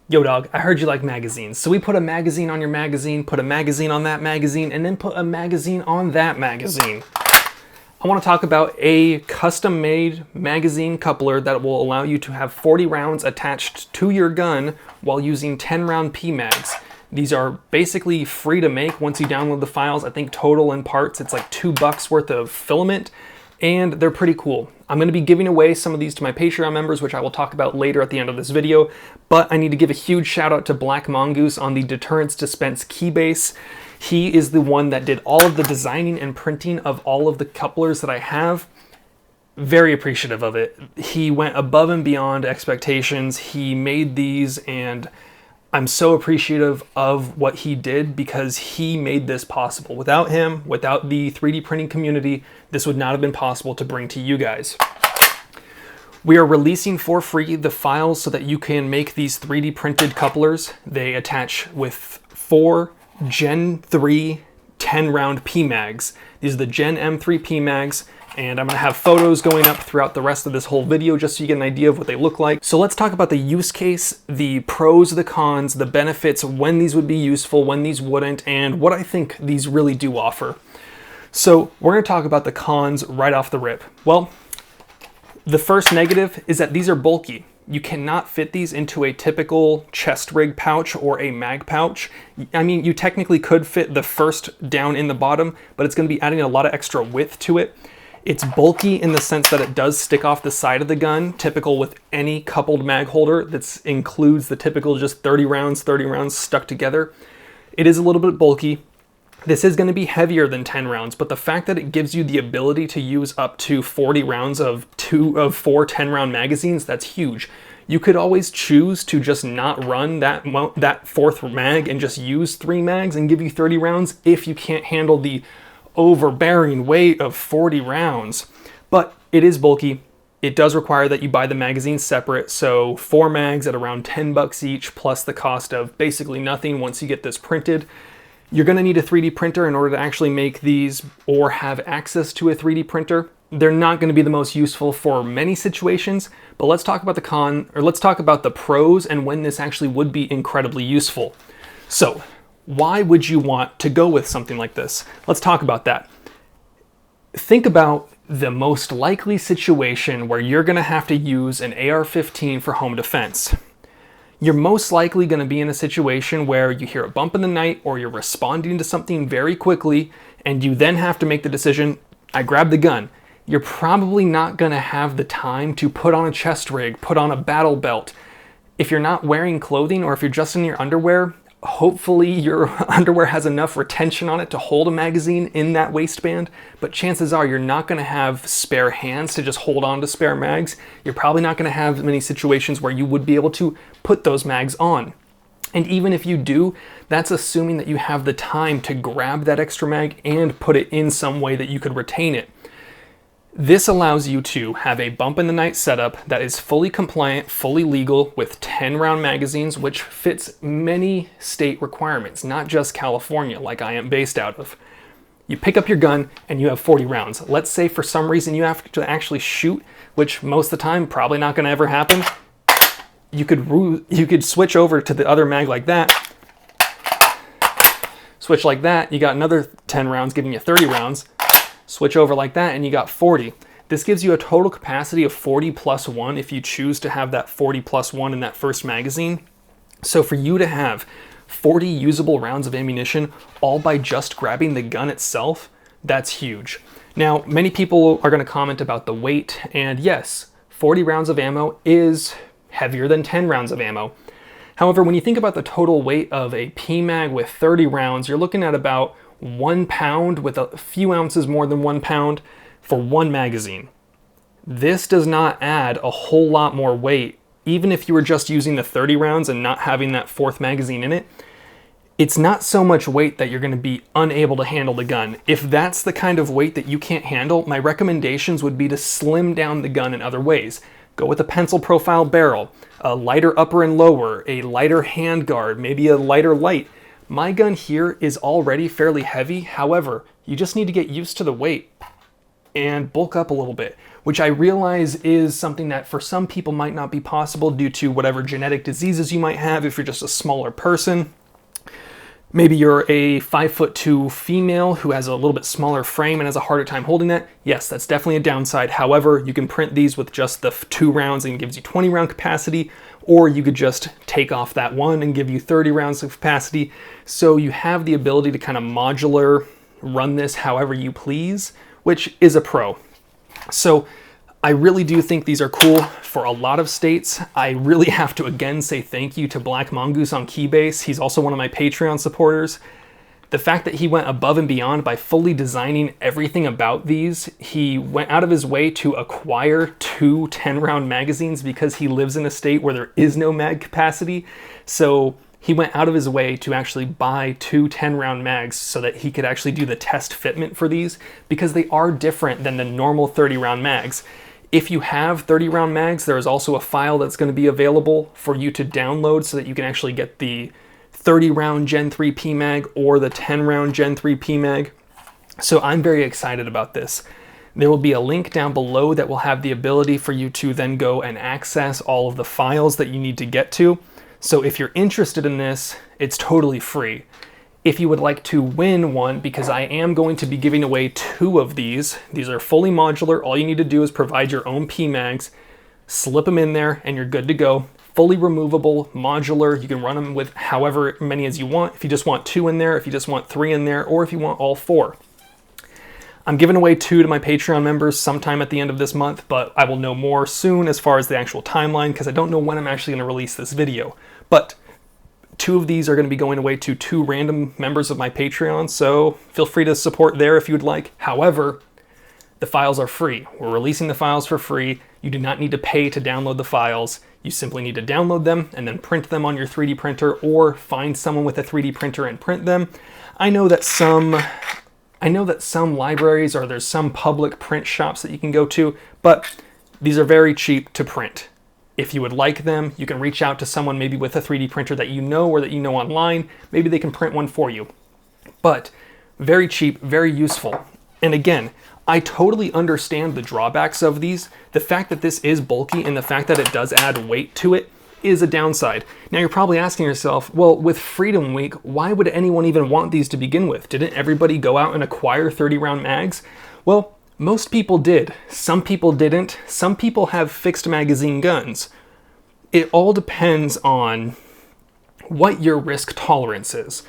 Yo dog, I heard you like magazines. So we put a magazine on your magazine, put a magazine on that magazine, and then put a magazine on that magazine. I want to talk about a custom-made magazine coupler that will allow you to have 40 rounds attached to your gun while using 10-round PMAGs. These are basically free to make once you download the files. I think total in parts, it's like $2 worth of filament, and they're pretty cool. I'm going to be giving away some of these to my Patreon members, which I will talk about later at the end of this video, but I need to give a huge shout out to Black Mongoose on the Deterrence Dispense keybase. He is the one that did all of the designing and printing of all of the couplers that I have. Very appreciative of it. He went above and beyond expectations. He made these, and I'm so appreciative of what he did because he made this possible. Without him, without the 3D printing community, this would not have been possible to bring to you guys. We are releasing for free the files so that you can make these 3D printed couplers. They attach with 4 Gen 3 10-round PMAGs. These are the Gen M3 PMAGs, and I'm going to have photos going up throughout the rest of this whole video just so you get an idea of what they look like. So let's talk about the use case, the pros, the cons, the benefits, when these would be useful, when these wouldn't, and what I think these really do offer. So we're going to talk about the cons right off the rip. Well, the first negative is that these are bulky. You cannot fit these into a typical chest rig pouch or a mag pouch. I mean, you technically could fit the first down in the bottom, but it's going to be adding a lot of extra width to it. It's bulky in the sense that it does stick off the side of the gun, typical with any coupled mag holder that includes the typical just 30 rounds stuck together. It is a little bit bulky. This is going to be heavier than 10 rounds, but the fact that it gives you the ability to use up to 40 rounds of 4 10-round magazines, that's huge. You could always choose to just not run that fourth mag and just use 3 mags and give you 30 rounds if you can't handle the overbearing weight of 40 rounds. But it is bulky. It does require that you buy the magazines separate, so 4 mags at around $10 each, plus the cost of basically nothing once you get this printed. You're going to need a 3D printer in order to actually make these or have access to a 3D printer. They're not going to be the most useful for many situations, but let's talk about let's talk about the pros and when this actually would be incredibly useful. So, why would you want to go with something like this? Let's talk about that. Think about the most likely situation where you're going to have to use an AR-15 for home defense. You're most likely going to be in a situation where you hear a bump in the night or you're responding to something very quickly and you then have to make the decision, I grab the gun. You're probably not going to have the time to put on a chest rig, put on a battle belt. If you're not wearing clothing or if you're just in your underwear, hopefully your underwear has enough retention on it to hold a magazine in that waistband, but chances are you're not going to have spare hands to just hold on to spare mags. You're probably not going to have many situations where you would be able to put those mags on. And even if you do, that's assuming that you have the time to grab that extra mag and put it in some way that you could retain it. This allows you to have a bump in the night setup that is fully compliant, fully legal with 10-round magazines, which fits many state requirements, not just California, like I am based out of. You pick up your gun and you have 40 rounds. Let's say for some reason you have to actually shoot, which most of the time probably not going to ever happen. You could switch over to the other mag like that. Switch like that, you got another 10 rounds giving you 30 rounds. Switch over like that and you got 40. This gives you a total capacity of 40 plus 1 if you choose to have that 40 plus 1 in that first magazine. So for you to have 40 usable rounds of ammunition all by just grabbing the gun itself, that's huge. Now, many people are going to comment about the weight, and yes, 40 rounds of ammo is heavier than 10 rounds of ammo. However, when you think about the total weight of a PMAG with 30 rounds, you're looking at about 1 pound with a few ounces more than 1 pound for one magazine. This does not add a whole lot more weight, even if you were just using the 30 rounds and not having that fourth magazine in it. It's not so much weight that you're going to be unable to handle the gun. If that's the kind of weight that you can't handle, my recommendations would be to slim down the gun in other ways. Go with a pencil profile barrel, a lighter upper and lower, a lighter handguard, maybe a lighter light. My gun here is already fairly heavy, however, you just need to get used to the weight. and bulk up a little bit, which I realize is something that for some people might not be possible due to whatever genetic diseases you might have if you're just a smaller person. Maybe you're a 5'2" female who has a little bit smaller frame and has a harder time holding that. Yes, that's definitely a downside. However, you can print these with just the 2 rounds and it gives you 20 round capacity, or you could just take off that one and give you 30 rounds of capacity. So you have the ability to kind of modular run this however you please, which is a pro. So I really do think these are cool for a lot of states. I really have to again say thank you to Black Mongoose on Keybase. He's also one of my Patreon supporters. The fact that he went above and beyond by fully designing everything about these, he went out of his way to acquire 2 10-round magazines because he lives in a state where there is no mag capacity. So he went out of his way to actually buy 2 10-round mags so that he could actually do the test fitment for these, because they are different than the normal 30-round mags. If you have 30-round mags, there is also a file that's going to be available for you to download so that you can actually get the 30-round Gen 3 PMAG or the 10-round Gen 3 PMAG. So I'm very excited about this. There will be a link down below that will have the ability for you to then go and access all of the files that you need to get to. So if you're interested in this, it's totally free. If you would like to win one, because I am going to be giving away 2 of these. These are fully modular. All you need to do is provide your own PMAGs, slip them in there, and you're good to go. Fully removable, modular. You can run them with however many as you want. If you just want 2 in there, if you just want 3 in there, or if you want all 4. I'm giving away 2 to my Patreon members sometime at the end of this month, but I will know more soon as far as the actual timeline, because I don't know when I'm actually going to release this video. But 2 of these are going to be going away to 2 random members of my Patreon, so feel free to support there if you would like. However, the files are free. We're releasing the files for free. You do not need to pay to download the files. You simply need to download them and then print them on your 3D printer, or find someone with a 3D printer and print them. I know that some libraries, or there's some public print shops that you can go to, but these are very cheap to print. If you would like them, you can reach out to someone maybe with a 3D printer that you know or that you know online. Maybe they can print one for you. But very cheap, very useful. And again, I totally understand the drawbacks of these. The fact that this is bulky and the fact that it does add weight to it is a downside. Now you're probably asking yourself, well, with Freedom Week, why would anyone even want these to begin with? Didn't everybody go out and acquire 30-round mags? Well, most people did. Some people didn't. Some people have fixed magazine guns. It all depends on what your risk tolerance is.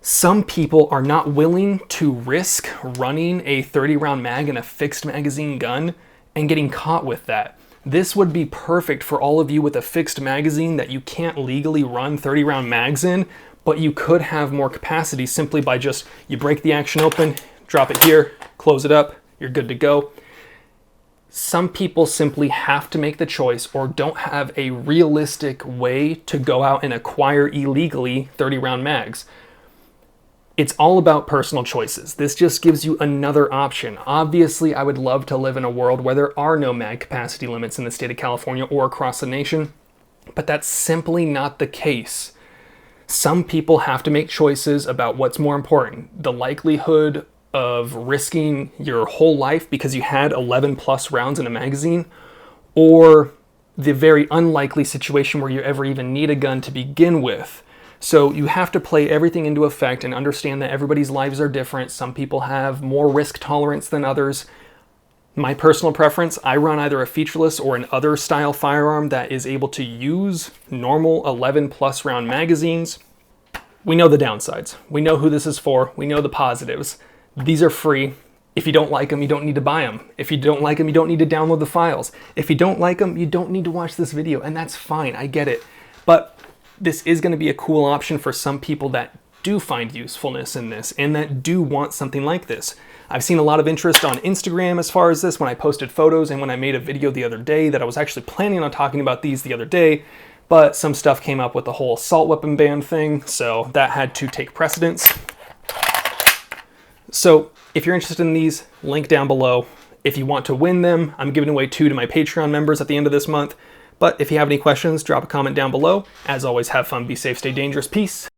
Some people are not willing to risk running a 30-round mag in a fixed magazine gun and getting caught with that. This would be perfect for all of you with a fixed magazine that you can't legally run 30-round mags in, but you could have more capacity simply by just, you break the action open, drop it here, close it up, you're good to go. Some people simply have to make the choice or don't have a realistic way to go out and acquire illegally 30-round mags. It's all about personal choices. This just gives you another option. Obviously, I would love to live in a world where there are no mag capacity limits in the state of California or across the nation, but that's simply not the case. Some people have to make choices about what's more important: the likelihood of risking your whole life because you had 11 plus rounds in a magazine, or the very unlikely situation where you ever even need a gun to begin with. So you have to play everything into effect and understand that everybody's lives are different. Some people have more risk tolerance than others. My personal preference, I run either a featureless or an other style firearm that is able to use normal 11 plus round magazines. We know the downsides. We know who this is for. We know the positives. These are free. If you don't like them, you don't need to buy them. If you don't like them, you don't need to download the files. If you don't like them, you don't need to watch this video, and that's fine. I get it. But this is going to be a cool option for some people that do find usefulness in this and that do want something like this. I've seen a lot of interest on Instagram as far as this when I posted photos and when I made a video the other day that I was actually planning on talking about these the other day, but some stuff came up with the whole assault weapon ban thing, so that had to take precedence. So if you're interested in these, link down below. If you want to win them, I'm giving away 2 to my Patreon members at the end of this month. But if you have any questions, drop a comment down below. As always, have fun, be safe, stay dangerous. Peace.